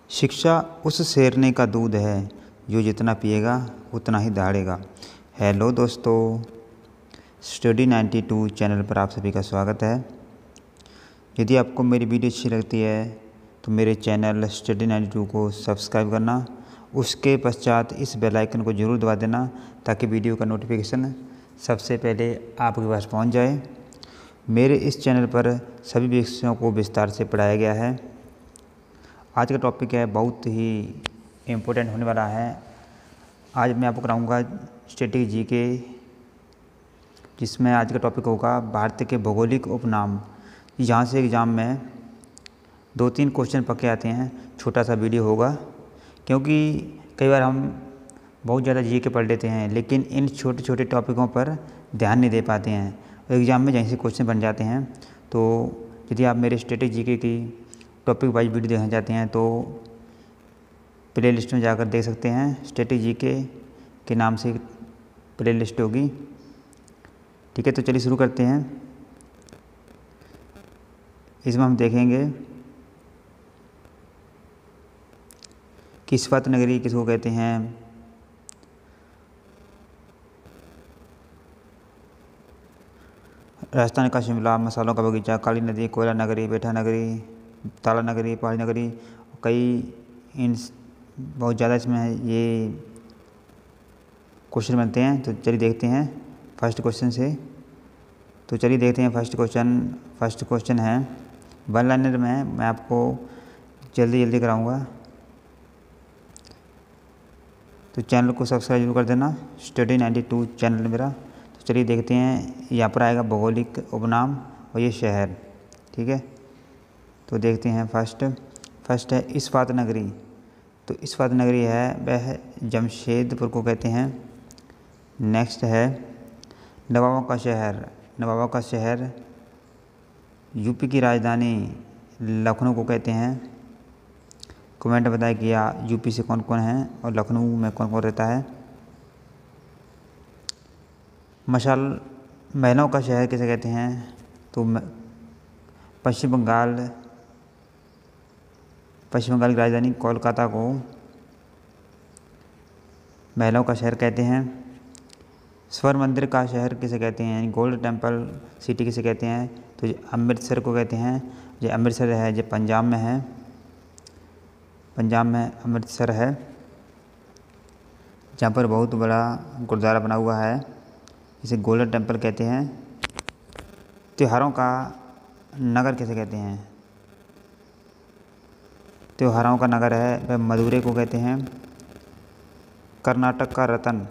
शिक्षा उस शेरनी का दूध है जो जितना पिएगा उतना ही दहाड़ेगा। हेलो दोस्तों, स्टडी 92 चैनल पर आप सभी का स्वागत है। यदि आपको मेरी वीडियो अच्छी लगती है तो मेरे चैनल स्टडी 92 को सब्सक्राइब करना, उसके पश्चात इस बेल आइकन को ज़रूर दबा देना ताकि वीडियो का नोटिफिकेशन सबसे पहले आपके पास पहुंच जाए। मेरे इस चैनल पर सभी विषयों को विस्तार से पढ़ाया गया है। आज का टॉपिक है बहुत ही इम्पोर्टेंट होने वाला है। आज मैं आपको कराऊंगा स्टैटिक जीके, जिसमें आज का टॉपिक होगा भारत के भौगोलिक उपनाम। यहाँ से एग्ज़ाम में 2-3 क्वेश्चन पक्के आते हैं। छोटा सा वीडियो होगा क्योंकि कई बार हम बहुत ज़्यादा जीके पढ़ लेते हैं लेकिन इन छोटे छोटे टॉपिकों पर ध्यान नहीं दे पाते हैं और एग्ज़ाम में जैसे क्वेश्चन बन जाते हैं। तो यदि आप मेरे स्टैटिक जीके की टॉपिक वाइज वीडियो देखना चाहते हैं तो प्ले लिस्ट में जाकर देख सकते हैं। स्टैटिक जीके के नाम से प्ले लिस्ट होगी। ठीक है, तो चलिए शुरू करते हैं। इसमें हम देखेंगे कि इस्पात नगरी किसको कहते हैं। राजस्थान का शिमला, मसालों का बगीचा, काली नदी, कोयला नगरी, बेठा नगरी, ताला नगरी, पहाड़ी नगरी, कई इन बहुत ज़्यादा इसमें ये क्वेश्चन बनते हैं। तो चलिए देखते हैं फर्स्ट क्वेश्चन से। तो चलिए देखते हैं फर्स्ट क्वेश्चन है वन लाइनर में। मैं आपको जल्दी जल्दी कराऊंगा, तो चैनल को सब्सक्राइब जरूर कर देना। स्टडी 92 चैनल मेरा। तो चलिए देखते हैं। यहाँ पर आएगा भौगोलिक उपनाम और ये शहर। ठीक है, तो देखते हैं। फर्स्ट है इस्पात नगरी। तो इस्पात नगरी है वह जमशेदपुर को कहते हैं। नेक्स्ट है नवाबों का शहर। नवाबों का शहर यूपी की राजधानी लखनऊ को कहते हैं। कमेंट बताएं कि यूपी से कौन कौन है और लखनऊ में कौन कौन रहता है। महलों का शहर किसे कहते हैं। तो पश्चिम बंगाल की राजधानी कोलकाता को महलों का शहर कहते हैं। स्वर्ण मंदिर का शहर किसे कहते हैं। गोल्ड टेम्पल सिटी किसे कहते हैं। तो ये अमृतसर को कहते हैं। ये अमृतसर है, ये पंजाब में है। पंजाब में अमृतसर है, जहाँ पर बहुत बड़ा गुरुद्वारा बना हुआ है, इसे गोल्डन टेम्पल कहते हैं। त्योहारों का नगर किसे कहते हैं। त्योहारों का नगर है वह मदुरै को कहते हैं। कर्नाटक का रतन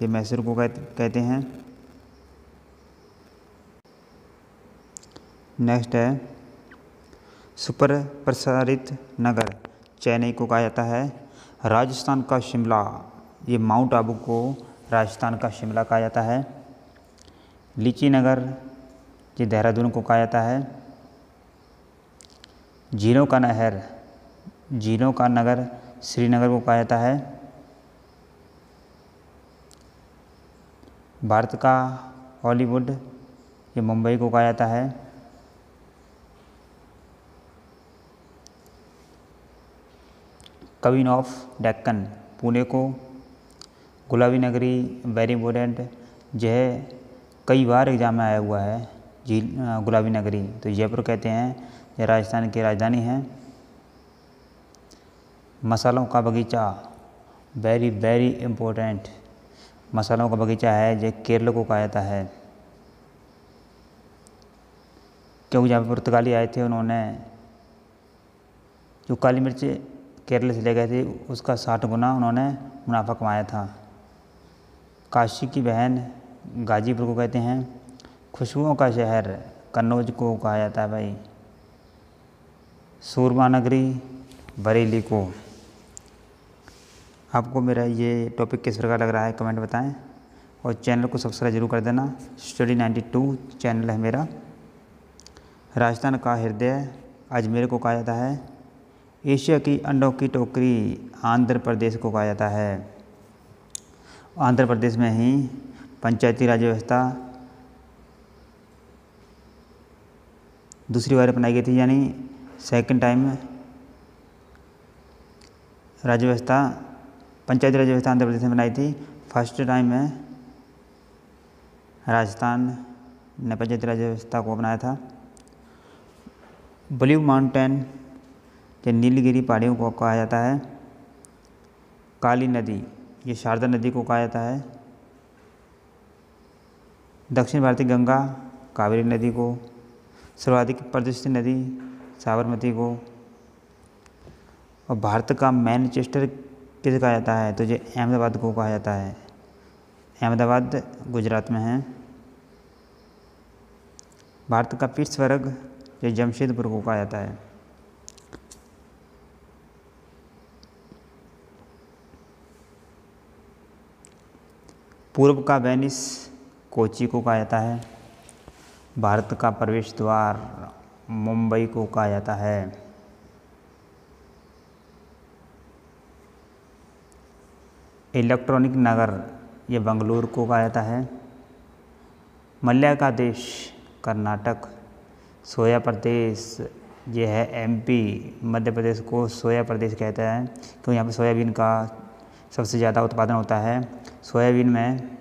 ये मैसूर को कहते हैं। नेक्स्ट है सुपर प्रसारित नगर चेन्नई को कहा जाता है। राजस्थान का शिमला ये माउंट आबू को राजस्थान का शिमला कहा जाता है। लीची नगर ये देहरादून को कहा जाता है। झीलों का नगर श्रीनगर को कहा जाता है। भारत का हॉलीवुड ये मुंबई को कहा जाता है। क्वीन ऑफ डेक्कन पुणे को। गुलाबी नगरी वेरी इम्पोर्टेंट, यह कई बार एग्जाम में आया हुआ है। गुलाबी नगरी तो जयपुर कहते हैं, यह राजस्थान की राजधानी है। मसालों का बगीचा वेरी वेरी इम्पोर्टेंट, मसालों का बगीचा है, यह केरल को कहा जाता है। क्योंकि जहाँ पर पुर्तगाली आए थे उन्होंने जो काली मिर्च केरल से ले गए थे उसका 60 गुना उन्होंने मुनाफा कमाया था। काशी की बहन गाजीपुर को कहते हैं। खुशबुओं का शहर कन्नौज को कहा जाता है भाई। सूरमा नगरी बरेली को। आपको मेरा ये टॉपिक किस प्रकार लग रहा है कमेंट बताएं और चैनल को सब्सक्राइब जरूर कर देना। स्टडी 92 चैनल है मेरा। राजस्थान का हृदय अजमेर को कहा जाता है। एशिया की अंडों की टोकरी आंध्र प्रदेश को कहा जाता है। आंध्र प्रदेश में ही पंचायती राज व्यवस्था दूसरी बार अपनाई गई थी, यानी सेकंड टाइम राज्य व्यवस्था, पंचायती राज व्यवस्था आंध्र प्रदेश ने बनाई थी। फर्स्ट टाइम में राजस्थान ने पंचायती राज व्यवस्था को अपनाया था। ब्लू माउंटेन या नीलगिरी पहाड़ियों को कहा जाता है। काली नदी, ये शारदा नदी को कहा जाता है। दक्षिण भारतीय गंगा कावेरी नदी को, सर्वाधिक प्रदूषित नदी साबरमती को, और भारत का मैनचेस्टर किसे कहा जाता है, तो ये अहमदाबाद को कहा जाता है। अहमदाबाद गुजरात में है। भारत का पिट्सबर्ग, ये जमशेदपुर को कहा जाता है। पूर्व का वेनिस कोची को कहा जाता है। भारत का प्रवेश द्वार मुंबई को कहा जाता है। इलेक्ट्रॉनिक नगर, ये बंगलुरु को कहा जाता है। मलय का देश कर्नाटक, सोया प्रदेश ये है एमपी, मध्य प्रदेश को सोया प्रदेश कहता है क्योंकि यहाँ पर सोयाबीन का सबसे ज़्यादा उत्पादन होता है। सोयाबीन में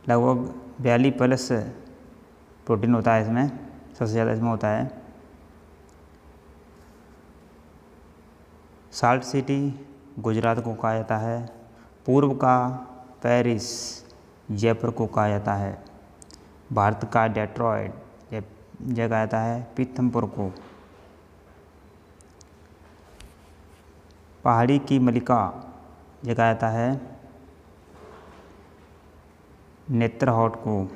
लगभग 42+ प्रोटीन होता है, इसमें सबसे ज़्यादा इसमें होता है। साल्ट सिटी गुजरात को कहा जाता है। पूर्व का पेरिस जयपुर को कहा जाता है। भारत का डेट्रॉयट यह कहा जाता है पीथमपुर को। पहाड़ी की मलिका यह कहा जाता है नेत्रहाट को।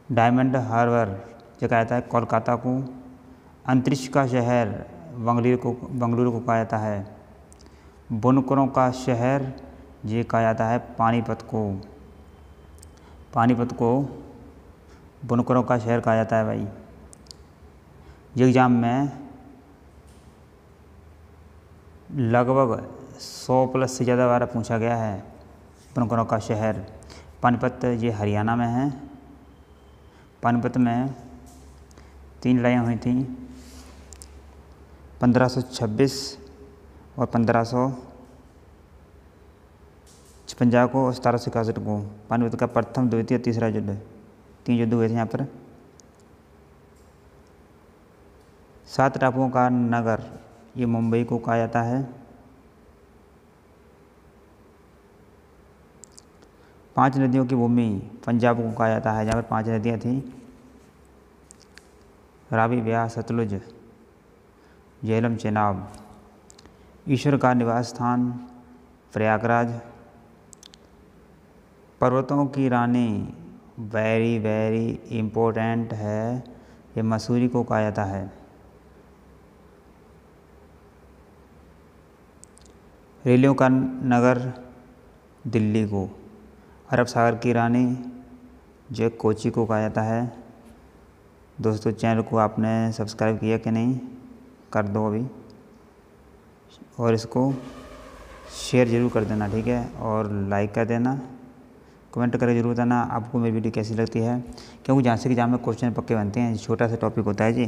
डायमंड हार्बर यह कहा जाता है कोलकाता को। अंतरिक्ष का शहर बंगलुरु को कहा जाता है। बुनकरों का शहर ये कहा जाता है पानीपत को। पानीपत को बुनकरों का शहर कहा जाता है भाई। ये एग्ज़ाम में लगभग 100+ से ज़्यादा बार पूछा गया है। बुनकरों का शहर पानीपत ये हरियाणा में है। पानीपत में 3 लड़ाइयाँ हुई थी, 1526 और 1556 को और 1761 को। पानीपत का प्रथम, द्वितीय, तीसरा युद्ध, 3 युद्ध हुए थे यहाँ पर। 7 टापुओं का नगर ये मुंबई को कहा जाता है। 5 नदियों की भूमि पंजाब को कहा जाता है, जहाँ पर 5 नदियाँ थीं, रावी, ब्यास, सतलुज, झेलम, चेनाब। ईश्वर का निवास स्थान प्रयागराज। पर्वतों की रानी वेरी वेरी इम्पोर्टेंट है, ये मसूरी को कहा जाता है। रेलियों का नगर दिल्ली को। अरब सागर की रानी जो कोची को कहा जाता है। दोस्तों चैनल को आपने सब्सक्राइब किया कि नहीं, कर दो अभी, और इसको शेयर ज़रूर कर देना, ठीक है, और लाइक कर देना, कमेंट करके ज़रूर बताना आपको मेरी वीडियो कैसी लगती है, क्योंकि जहाँ से एग्जाम में क्वेश्चन पक्के बनते हैं। छोटा सा टॉपिक होता है जी,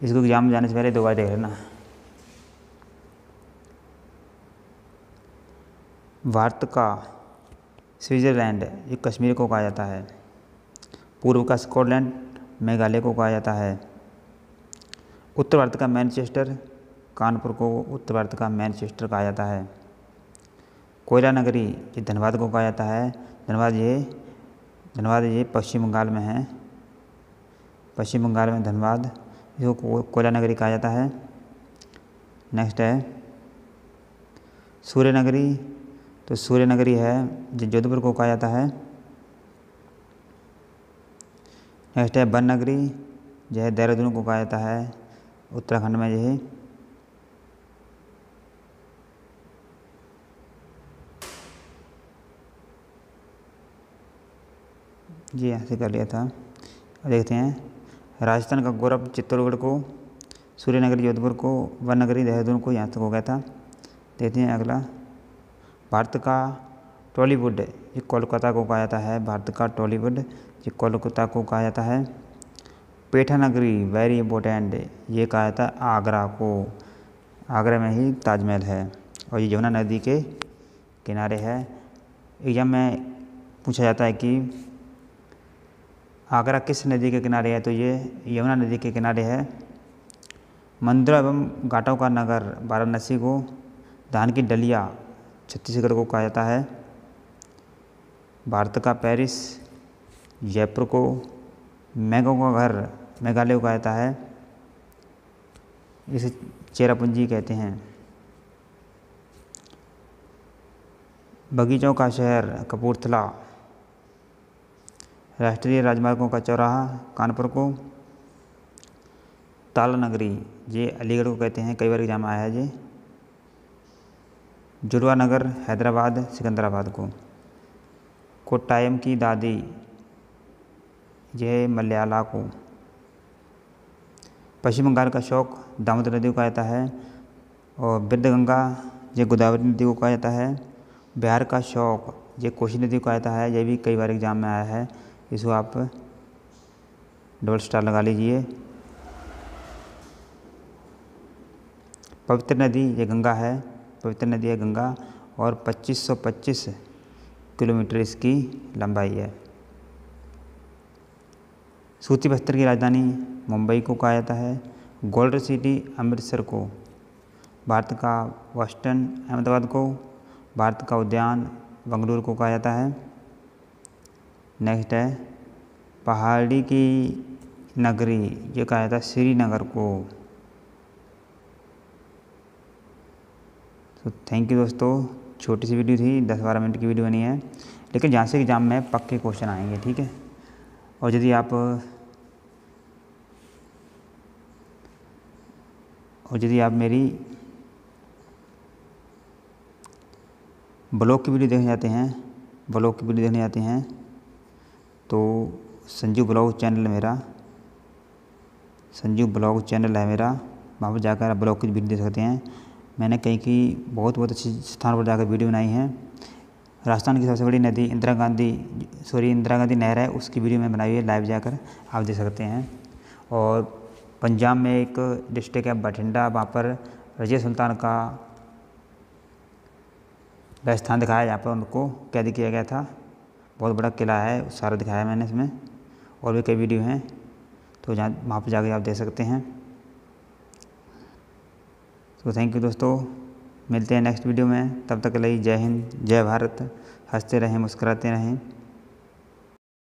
इसको एग्जाम में जाने से पहले 2 बार देख लेना। भारत का स्विट्ज़रलैंड ये कश्मीर को कहा जाता है। पूर्व का स्कॉटलैंड मेघालय को कहा जाता है। उत्तर भारत का मैनचेस्टर कानपुर को उत्तर भारत का मैनचेस्टर कहा जाता है। कोयला नगरी ये धनबाद को कहा जाता है। धनबाद ये पश्चिम बंगाल में है। पश्चिम बंगाल में धनबाद, इसको कोयला नगरी कहा जाता है। नेक्स्ट है सूर्य नगरी, तो सूर्य नगरी है जो जोधपुर को कहा जाता है। नेक्स्ट है वन नगरी, जो है देहरादून को कहा जाता है, उत्तराखंड में यही। जी यहाँ से कर लिया था। और देखते हैं राजस्थान का गौरव चित्तौड़गढ़ को, सूर्य नगरी जोधपुर को, वन नगरी देहरादून को यहाँ तक हो गया था। देखते हैं अगला। भारत का टॉलीवुड ये कोलकाता को कहा जाता है। भारत का टॉलीवुड ये कोलकाता को कहा जाता है। पेठा नगरी वेरी इंपॉर्टेंट, ये कहा था आगरा को, आगरा में ही ताजमहल है और ये यमुना नदी के किनारे है। एग्जाम में पूछा जाता है कि आगरा किस नदी के किनारे है, तो ये यमुना नदी के किनारे है। मंदिरों एवं घाटों का नगर वाराणसी को, धान की डलिया छत्तीसगढ़ को कहा जाता है। भारत का पेरिस जयपुर को, मैंगो का घर मेघालय को कहा जाता है, इसे चेरापूंजी कहते हैं। बगीचों का शहर कपूरथला, राष्ट्रीय राजमार्गों का चौराहा कानपुर को। ताला नगरी ये अलीगढ़ को कहते हैं, कई बार एग्जाम आया है ये। जुड़वा नगर हैदराबाद सिकंदराबाद को। कोट्टायम की दादी यह मलयाला को। पश्चिम बंगाल का शौक दामोदर नदी को कहा जाता है और विद्यगंगा ये गोदावरी नदी को कहा जाता है। बिहार का शौक ये कोसी नदी को कहा जाता है, यह भी कई बार एग्जाम में आया है, इसको आप डबल स्टार लगा लीजिए। पवित्र नदी ये गंगा है, पवित्र नदी है गंगा और 2525 किलोमीटर इसकी लंबाई है। सूती बस्तर की राजधानी मुंबई को कहा जाता है। गोल्ड सिटी अमृतसर को। भारत का वेस्टर्न अहमदाबाद को। भारत का उद्यान बंगलुरु को कहा जाता है। नेक्स्ट है पहाड़ी की नगरी, ये कहा जाता है श्रीनगर को। तो थैंक यू दोस्तों, छोटी सी वीडियो थी, 10-12 मिनट की वीडियो बनी है, लेकिन जहाँ से एग्जाम में पक्के क्वेश्चन आएंगे, ठीक है। और यदि आप मेरी ब्लॉग की वीडियो देखने जाते हैं, तो संजू ब्लॉग चैनल है मेरा, वहाँ पर जाकर आप ब्लॉग की वीडियो देख सकते हैं। मैंने कई बहुत अच्छी स्थान पर जाकर वीडियो बनाई है। राजस्थान की सबसे बड़ी नदी इंदिरा गांधी नहर है, उसकी वीडियो मैं बनाई है, लाइव जाकर आप देख सकते हैं। और पंजाब में एक डिस्ट्रिक्ट है बठिंडा, वहाँ पर रजिया सुल्तान का स्थान दिखाया, जहाँ पर उनको कैद किया गया था। बहुत बड़ा किला है, सारा दिखाया मैंने इसमें, और भी कई वीडियो हैं, तो वहाँ पर जाकर आप देख सकते हैं। तो थैंक यू दोस्तों, मिलते हैं नेक्स्ट वीडियो में, तब तक के लिए जय हिंद, जय भारत। हंसते रहें, मुस्कुराते रहें।